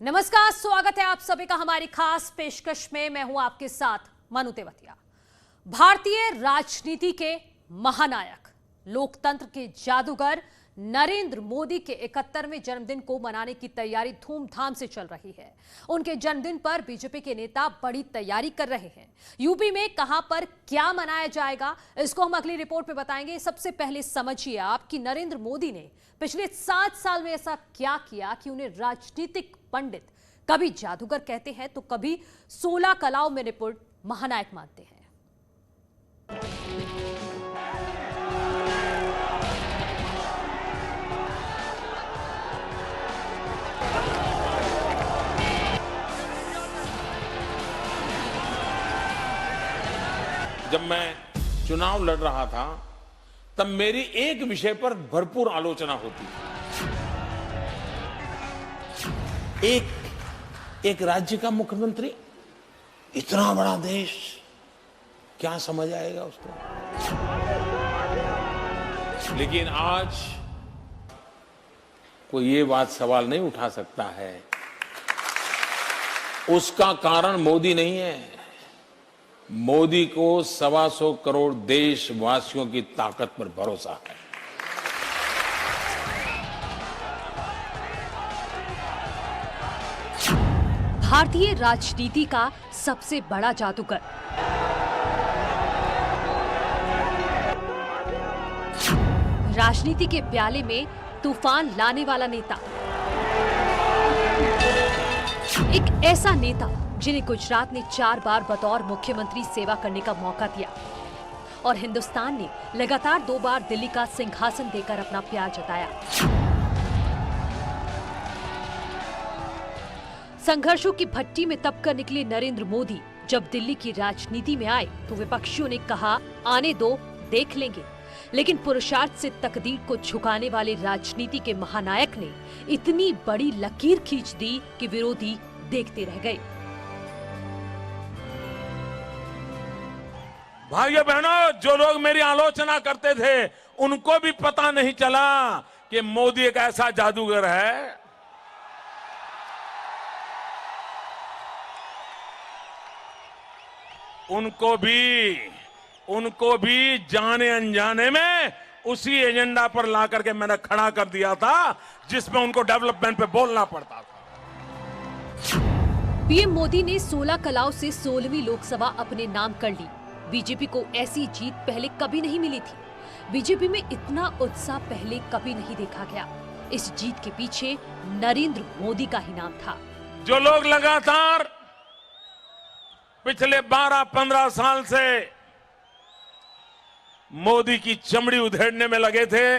नमस्कार, स्वागत है आप सभी का हमारी खास पेशकश में। मैं हूं आपके साथ मनु तेवतिया। भारतीय राजनीति के महानायक, लोकतंत्र के जादूगर नरेंद्र मोदी के 71वें जन्मदिन को मनाने की तैयारी धूमधाम से चल रही है। उनके जन्मदिन पर बीजेपी के नेता बड़ी तैयारी कर रहे हैं। यूपी में कहां पर क्या मनाया जाएगा, इसको हम अगली रिपोर्ट में बताएंगे। सबसे पहले समझिए आप कि नरेंद्र मोदी ने पिछले 7 साल में ऐसा क्या किया कि उन्हें राजनीतिक पंडित कभी जादूगर कहते हैं तो कभी 16 कलाओं में निपुण महानायक मानते हैं। जब मैं चुनाव लड़ रहा था तब मेरी एक विषय पर भरपूर आलोचना होती थी। एक राज्य का मुख्यमंत्री, इतना बड़ा देश, क्या समझ आएगा उसको। लेकिन आज कोई ये बात सवाल नहीं उठा सकता है। उसका कारण मोदी नहीं है। मोदी को 125 करोड़ देशवासियों की ताकत पर भरोसा है। भारतीय राजनीति का सबसे बड़ा जादूगर, राजनीति के प्याले में तूफान लाने वाला नेता, एक ऐसा नेता जिन्हें गुजरात ने 4 बार बतौर मुख्यमंत्री सेवा करने का मौका दिया और हिंदुस्तान ने लगातार 2 बार दिल्ली का सिंहासन देकर अपना प्यार जताया। संघर्षों की भट्टी में तपकर निकले नरेंद्र मोदी जब दिल्ली की राजनीति में आए तो विपक्षियों ने कहा, आने दो, देख लेंगे। लेकिन पुरुषार्थ से तकदीर को झुकाने वाले राजनीति के महानायक ने इतनी बड़ी लकीर खींच दी कि विरोधी देखते रह गए। भाइयों बहनों, जो लोग मेरी आलोचना करते थे उनको भी पता नहीं चला कि मोदी एक ऐसा जादूगर है। उनको भी जाने अनजाने में उसी एजेंडा पर ला करके मैंने खड़ा कर दिया था जिसमें उनको डेवलपमेंट पे बोलना पड़ता था। पीएम मोदी ने 16 कलाओं से 16वीं लोकसभा अपने नाम कर ली। बीजेपी को ऐसी जीत पहले कभी नहीं मिली थी। बीजेपी में इतना उत्साह पहले कभी नहीं देखा गया। इस जीत के पीछे नरेंद्र मोदी का ही नाम था। जो लोग लगातार पिछले 12-15 साल से मोदी की चमड़ी उधेड़ने में लगे थे,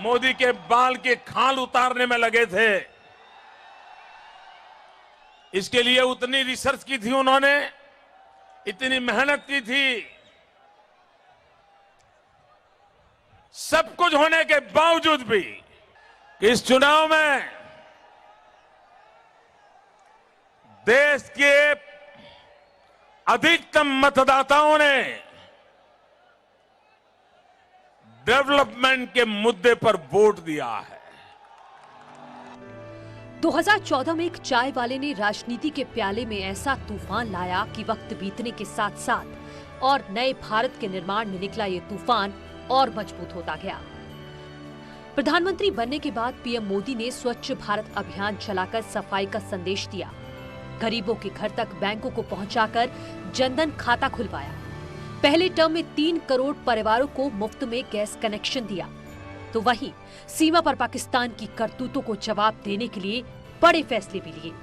मोदी के बाल के खाल उतारने में लगे थे, इसके लिए उतनी रिसर्च की थी उन्होंने, इतनी मेहनत की थी। सब कुछ होने के बावजूद भी इस चुनाव में देश के अधिकतम मतदाताओं ने डेवलपमेंट के मुद्दे पर वोट दिया है। 2014 में एक चाय वाले ने राजनीति के प्याले में ऐसा तूफान लाया कि वक्त बीतने के साथ साथ और नए भारत के निर्माण में निकला ये तूफान और मजबूत होता गया। प्रधानमंत्री बनने के बाद पीएम मोदी ने स्वच्छ भारत अभियान चलाकर सफाई का संदेश दिया। गरीबों के घर तक बैंकों को पहुंचाकर जनधन खाता खुलवाया। पहले टर्म में 3 करोड़ परिवारों को मुफ्त में गैस कनेक्शन दिया। तो वहीं सीमा पर पाकिस्तान की करतूतों को जवाब देने के लिए बड़े फैसले भी लिए।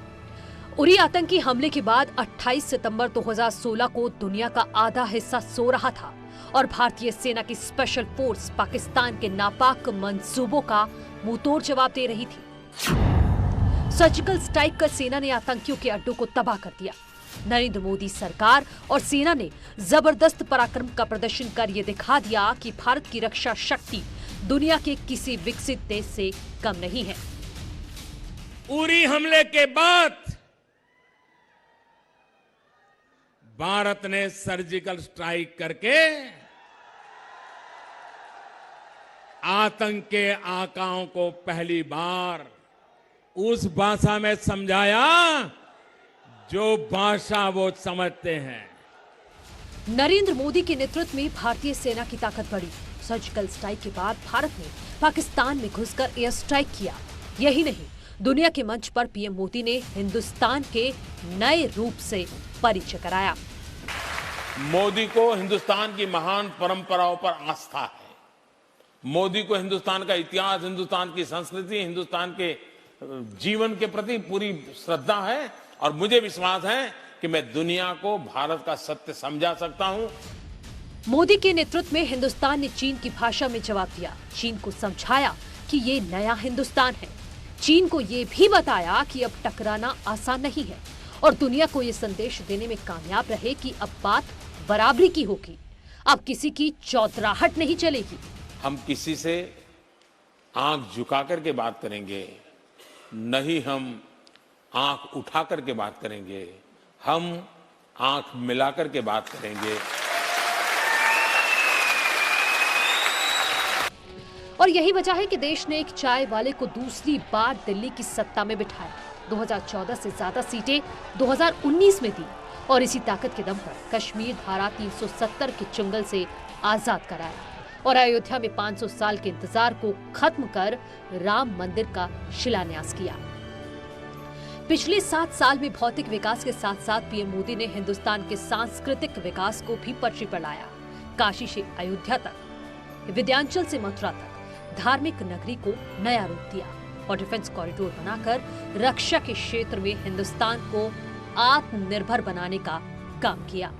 उरी आतंकी हमले के बाद 28 सितंबर 2016 को दुनिया का आधा हिस्सा सो रहा था और भारतीय सेना की स्पेशल फोर्स पाकिस्तान के नापाक मंसूबों का मुंहतोड़ जवाब दे रही थी। सर्जिकल स्ट्राइक कर सेना ने आतंकियों के अड्डों को तबाह कर दिया। नरेंद्र मोदी सरकार और सेना ने जबरदस्त पराक्रम का प्रदर्शन कर ये दिखा दिया कि भारत की रक्षा शक्ति दुनिया के किसी विकसित देश से कम नहीं है। उरी हमले के बाद भारत ने सर्जिकल स्ट्राइक करके आतंक के आकाओं को पहली बार उस भाषा में समझाया जो भाषा वो समझते हैं। नरेंद्र मोदी के नेतृत्व में भारतीय सेना की ताकत बढ़ी। सर्जिकल स्ट्राइक के बाद भारत ने पाकिस्तान में घुसकर एयर स्ट्राइक किया। यही नहीं, दुनिया के मंच पर पीएम मोदी ने हिंदुस्तान के नए रूप से परिचय कराया। मोदी को हिंदुस्तान की महान परंपराओं पर आस्था है। मोदी को हिंदुस्तान का इतिहास, हिंदुस्तान की संस्कृति, हिंदुस्तान के जीवन के प्रति पूरी श्रद्धा है और मुझे विश्वास है कि मैं दुनिया को भारत का सत्य समझा सकता हूं। मोदी के नेतृत्व में हिंदुस्तान ने चीन की भाषा में जवाब दिया। चीन को समझाया कि ये नया हिंदुस्तान है। चीन को ये भी बताया कि अब टकराना आसान नहीं है और दुनिया को ये संदेश देने में कामयाब रहे कि अब बात बराबरी की होगी। अब किसी की चौधराहट नहीं चलेगी। हम किसी से आंख झुका करके बात करेंगे, नहीं हम आंख उठा करके बात करेंगे, हम आंख मिला करके बात करेंगे। और यही वजह है कि देश ने एक चाय वाले को दूसरी बार दिल्ली की सत्ता में बिठाया। 2014 से ज्यादा सीटें 2019 में दी और इसी ताकत के दम पर कश्मीर धारा 370 के चंगल से आजाद कराया और अयोध्या में 500 साल के इंतजार को खत्म कर राम मंदिर का शिलान्यास किया। पिछले 7 साल में भौतिक विकास के साथ साथ पीएम मोदी ने हिंदुस्तान के सांस्कृतिक विकास को भी पटरी पर लाया। काशी से अयोध्या तक, विंध्याचल से मथुरा तक धार्मिक नगरी को नया रूप दिया और डिफेंस कॉरिडोर बनाकर रक्षा के क्षेत्र में हिंदुस्तान को आत्मनिर्भर बनाने का काम किया।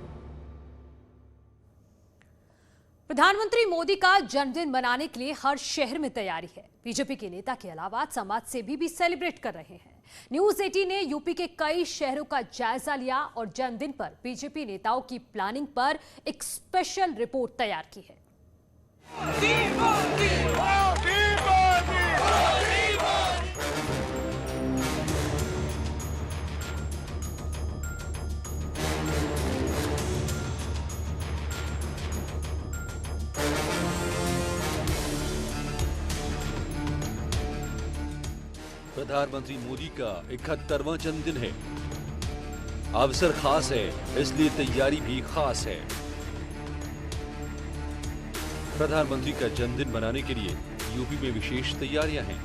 प्रधानमंत्री मोदी का जन्मदिन मनाने के लिए हर शहर में तैयारी है। बीजेपी के नेता के अलावा समाज सेवी भी सेलिब्रेट कर रहे हैं। न्यूज 18 ने यूपी के कई शहरों का जायजा लिया और जन्मदिन पर बीजेपी नेताओं की प्लानिंग पर एक स्पेशल रिपोर्ट तैयार की है। प्रधानमंत्री मोदी का 71वां जन्मदिन है। अवसर खास है, इसलिए तैयारी भी खास है। प्रधानमंत्री का जन्मदिन मनाने के लिए यूपी में विशेष तैयारियां हैं।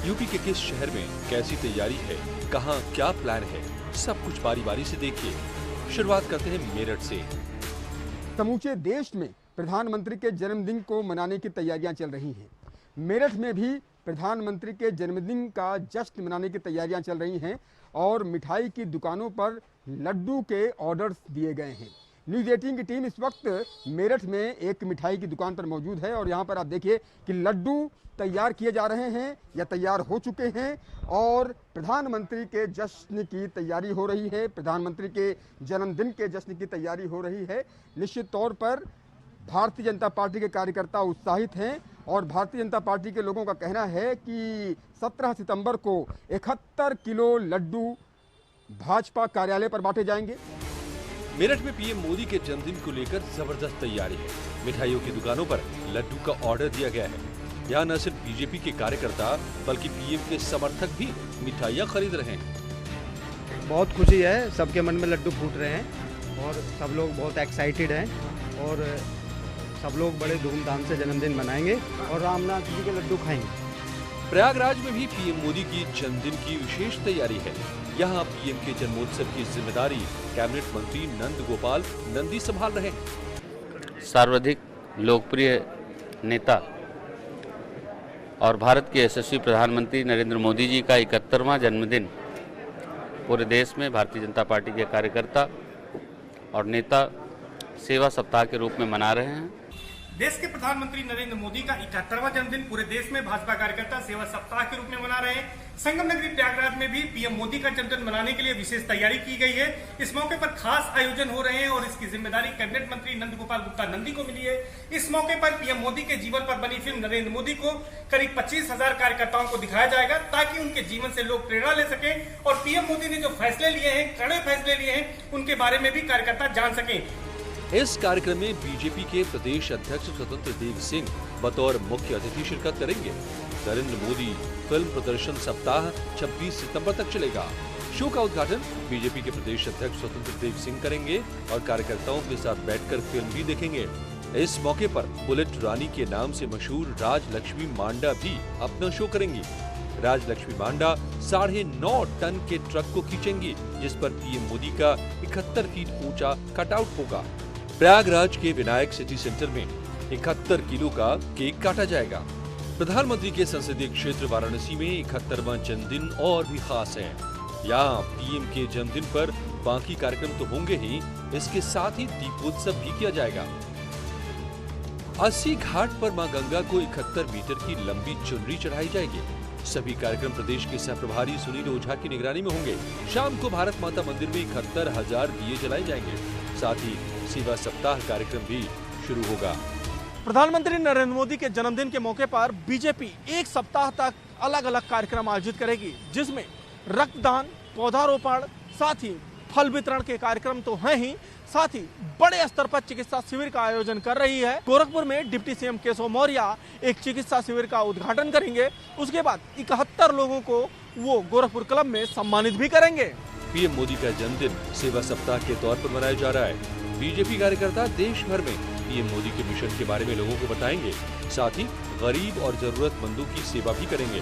यूपी के किस शहर में कैसी तैयारी है, कहां क्या प्लान है, सब कुछ बारी बारी से देखिए। शुरुआत करते हैं मेरठ से। समूचे देश में प्रधानमंत्री के जन्मदिन को मनाने की तैयारियां चल रही हैं। मेरठ में भी प्रधानमंत्री के जन्मदिन का जश्न मनाने की तैयारियां चल रही हैं और मिठाई की दुकानों पर लड्डू के ऑर्डर्स दिए गए हैं। न्यूज़ 18 की टीम इस वक्त मेरठ में एक मिठाई की दुकान पर मौजूद है और यहाँ पर आप देखिए कि लड्डू तैयार किए जा रहे हैं या तैयार हो चुके हैं और प्रधानमंत्री के जश्न की तैयारी हो रही है। प्रधानमंत्री के जन्मदिन के जश्न की तैयारी हो रही है। निश्चित तौर पर भारतीय जनता पार्टी के कार्यकर्ता उत्साहित हैं और भारतीय जनता पार्टी के लोगों का कहना है कि 17 सितंबर को 71 किलो लड्डू भाजपा कार्यालय पर बांटे जाएंगे। मेरठ में पीएम मोदी के जन्मदिन को लेकर जबरदस्त तैयारी है। मिठाइयों की दुकानों पर लड्डू का ऑर्डर दिया गया है। यहाँ न सिर्फ बीजेपी के कार्यकर्ता बल्कि पीएम के समर्थक भी मिठाइयाँ खरीद रहे हैं। बहुत खुशी है, सबके मन में लड्डू फूट रहे हैं और सब लोग बहुत एक्साइटेड हैं और सब लोग बड़े धूमधाम से जन्मदिन मनाएंगे और रामनाथ जी के लड्डू खाएंगे। प्रयागराज में भी पीएम मोदी की जन्मदिन की विशेष तैयारी है। यहाँ पीएम के जन्मोत्सव की जिम्मेदारी कैबिनेट मंत्री नंद गोपाल नंदी संभाल रहे हैं। सर्वाधिक लोकप्रिय नेता और भारत के यशस्वी प्रधानमंत्री नरेंद्र मोदी जी का 71वां जन्मदिन पूरे देश में भारतीय जनता पार्टी के कार्यकर्ता और नेता सेवा सप्ताह के रूप में मना रहे हैं। देश के प्रधानमंत्री नरेंद्र मोदी का 71वां जन्मदिन पूरे देश में भाजपा कार्यकर्ता सेवा सप्ताह के रूप में मना रहे हैं। संगम नगरी प्रयागराज में भी पीएम मोदी का जन्मदिन मनाने के लिए विशेष तैयारी की गई है। इस मौके पर खास आयोजन हो रहे हैं और इसकी जिम्मेदारी कैबिनेट मंत्री नंद गोपाल गुप्ता नंदी को मिली है। इस मौके पर पीएम मोदी के जीवन पर बनी फिल्म नरेंद्र मोदी को करीब 25,000 कार्यकर्ताओं को दिखाया जाएगा ताकि उनके जीवन से लोग प्रेरणा ले सके और पीएम मोदी ने जो फैसले लिए हैं, कड़े फैसले लिए हैं, उनके बारे में भी कार्यकर्ता जान सके। इस कार्यक्रम में बीजेपी के प्रदेश अध्यक्ष स्वतंत्र देव सिंह बतौर मुख्य अतिथि शिरकत करेंगे। नरेंद्र मोदी फिल्म प्रदर्शन सप्ताह 26 सितंबर तक चलेगा। शो का उद्घाटन बीजेपी के प्रदेश अध्यक्ष स्वतंत्र देव सिंह करेंगे और कार्यकर्ताओं के साथ बैठकर फिल्म भी देखेंगे। इस मौके पर बुलेट रानी के नाम से मशहूर राजलक्ष्मी मांडा भी अपना शो करेंगी। राजलक्ष्मी मांडा 9.5 टन के ट्रक को खींचेंगी, जिस पर पीएम मोदी का 71 फीट ऊंचा कटआउट होगा। प्रयागराज के विनायक सिटी सेंटर में 71 किलो का केक काटा जाएगा। प्रधानमंत्री के संसदीय क्षेत्र वाराणसी में 71वां जन्मदिन और भी खास है। यहाँ पीएम के जन्मदिन पर बाकी कार्यक्रम तो होंगे ही, इसके साथ ही दीपोत्सव भी किया जाएगा। 80 घाट पर मां गंगा को 71 मीटर की लंबी चुनरी चढ़ाई जाएगी। सभी कार्यक्रम प्रदेश के सह प्रभारी सुनील ओझा की निगरानी में होंगे। शाम को भारत माता मंदिर में 71,000 दिए जलाए जाएंगे। साथ ही सेवा सप्ताह कार्यक्रम भी शुरू होगा। प्रधानमंत्री नरेंद्र मोदी के जन्मदिन के मौके पर बीजेपी एक सप्ताह तक अलग अलग कार्यक्रम आयोजित करेगी, जिसमें रक्तदान, पौधारोपण, साथ ही फल वितरण के कार्यक्रम तो हैं ही, साथ ही बड़े स्तर पर चिकित्सा शिविर का आयोजन कर रही है। गोरखपुर में डिप्टी सीएम केशव मौर्य एक चिकित्सा शिविर का उद्घाटन करेंगे। उसके बाद 71 लोगों को वो गोरखपुर क्लब में सम्मानित भी करेंगे। पीएम मोदी का जन्मदिन सेवा सप्ताह के तौर पर मनाया जा रहा है। बीजेपी कार्यकर्ता देश भर में पीएम मोदी के मिशन के बारे में लोगों को बताएंगे। साथ ही गरीब और जरूरतमंदों की सेवा भी करेंगे।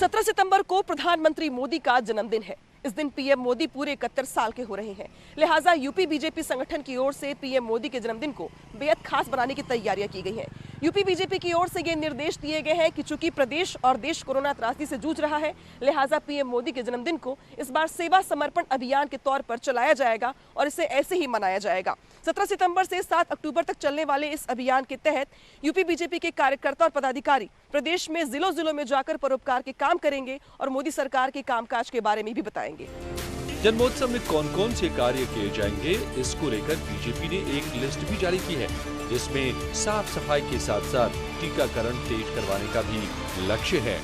17 सितंबर को प्रधानमंत्री मोदी का जन्मदिन है। इस दिन पीएम मोदी पूरे 71 साल के हो रहे हैं। लिहाजा यूपी बीजेपी संगठन की ओर से पीएम मोदी के जन्मदिन को बेहद खास बनाने की तैयारियां की गई हैं। यूपी बीजेपी की ओर से ये निर्देश दिए गए हैं कि चूंकि प्रदेश और देश कोरोना त्रासदी से जूझ रहा है, लिहाजा पीएम मोदी के जन्मदिन को इस बार सेवा समर्पण अभियान के तौर पर चलाया जाएगा और इसे ऐसे ही मनाया जाएगा। 17 सितंबर से 7 अक्टूबर तक चलने वाले इस अभियान के तहत यूपी बीजेपी के कार्यकर्ता और पदाधिकारी प्रदेश में जिलों में जाकर परोपकार के काम करेंगे और मोदी सरकार के कामकाज के बारे में भी बताएंगे। जन्मोत्सव में कौन-कौन से कार्य किए जाएंगे, इसको लेकर बीजेपी ने एक लिस्ट भी जारी की है, जिसमें साफ सफाई के साथ साथ टीकाकरण तेज करवाने का भी लक्ष्य है,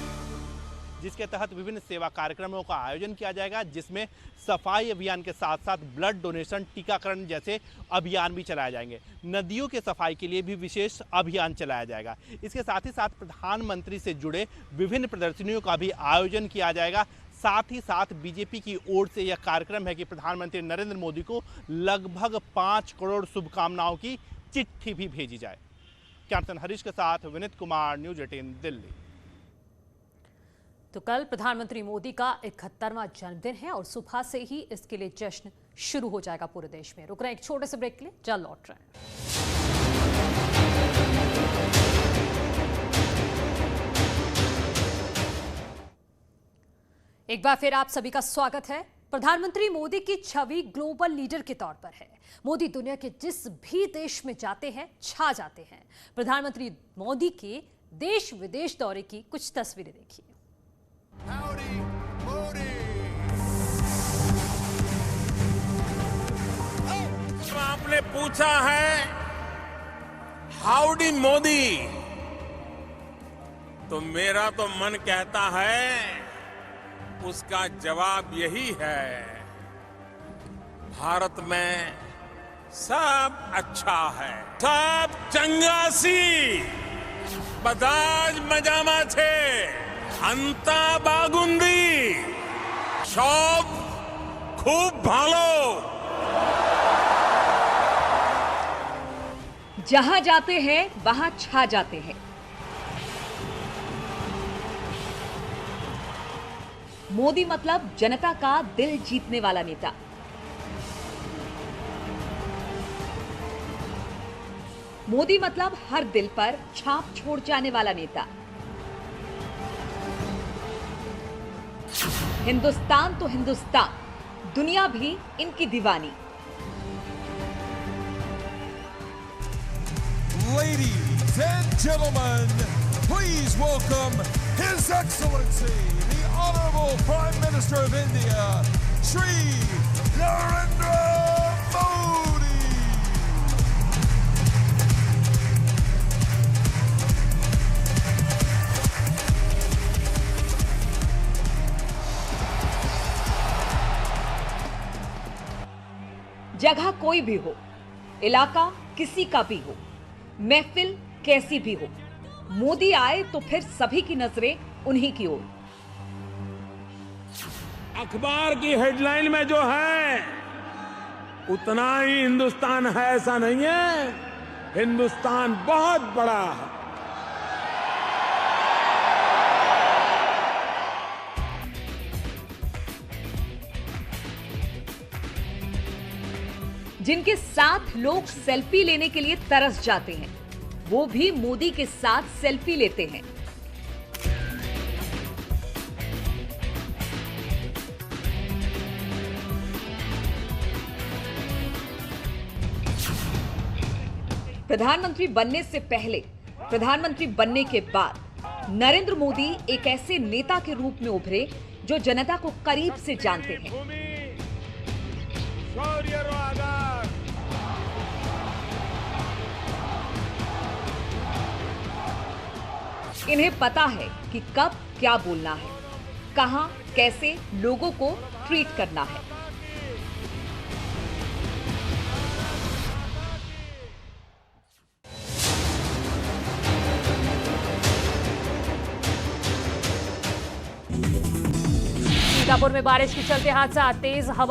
जिसके तहत विभिन्न सेवा कार्यक्रमों का आयोजन किया जाएगा, जिसमें सफाई अभियान के साथ साथ ब्लड डोनेशन, टीकाकरण जैसे अभियान भी चलाए जाएंगे। नदियों के सफाई के लिए भी विशेष अभियान चलाया जाएगा। इसके साथ ही साथ प्रधानमंत्री से जुड़े विभिन्न प्रदर्शनियों का भी आयोजन किया जाएगा। साथ ही साथ बीजेपी की ओर से यह कार्यक्रम है कि प्रधानमंत्री नरेंद्र मोदी को लगभग 5 करोड़ शुभकामनाओं की चिट्ठी भी भेजी जाए। कैप्टन हरीश के साथ विनीत कुमार, न्यूज 18 दिल्ली। तो कल प्रधानमंत्री मोदी का 71वां जन्मदिन है और सुबह से ही इसके लिए जश्न शुरू हो जाएगा पूरे देश में। रुक रहे हैं एक छोटे से ब्रेक के लिए, जल्द लौट रहे हैं। एक बार फिर आप सभी का स्वागत है। प्रधानमंत्री मोदी की छवि ग्लोबल लीडर के तौर पर है। मोदी दुनिया के जिस भी देश में जाते हैं छा जाते हैं। प्रधानमंत्री मोदी के देश विदेश दौरे की कुछ तस्वीरें देखिए। आपने पूछा है हाउडी मोदी, तो मेरा तो मन कहता है उसका जवाब यही है, भारत में सब अच्छा है, सब चंगासी, बदाज मजामा छे, अंता बागुंदी, सब खूब भालो। जहां जाते हैं वहां छा जाते हैं। मोदी मतलब जनता का दिल जीतने वाला नेता। मोदी मतलब हर दिल पर छाप छोड़ जाने वाला नेता। हिंदुस्तान तो हिंदुस्तान, दुनिया भी इनकी दीवानी। Ladies and gentlemen, please welcome His Excellency, the Honorable Prime Minister of India, Shri Narendra Modi. जगह कोई भी हो, इलाका किसी का भी हो, महफिल कैसी भी हो, मोदी आए तो फिर सभी की नजरें उन्हीं की ओर। अखबार की हेडलाइन में जो है उतना ही हिंदुस्तान है ऐसा नहीं है। हिंदुस्तान बहुत बड़ा है। जिनके साथ लोग सेल्फी लेने के लिए तरस जाते हैं, वो भी मोदी के साथ सेल्फी लेते हैं। प्रधानमंत्री बनने से पहले, प्रधानमंत्री बनने के बाद नरेंद्र मोदी एक ऐसे नेता के रूप में उभरे जो जनता को करीब से जानते हैं। इन्हें पता है कि कब क्या बोलना है, कहां कैसे लोगों को ट्रीट करना है। सीतापुर में बारिश के चलते हादसा, तेज हवा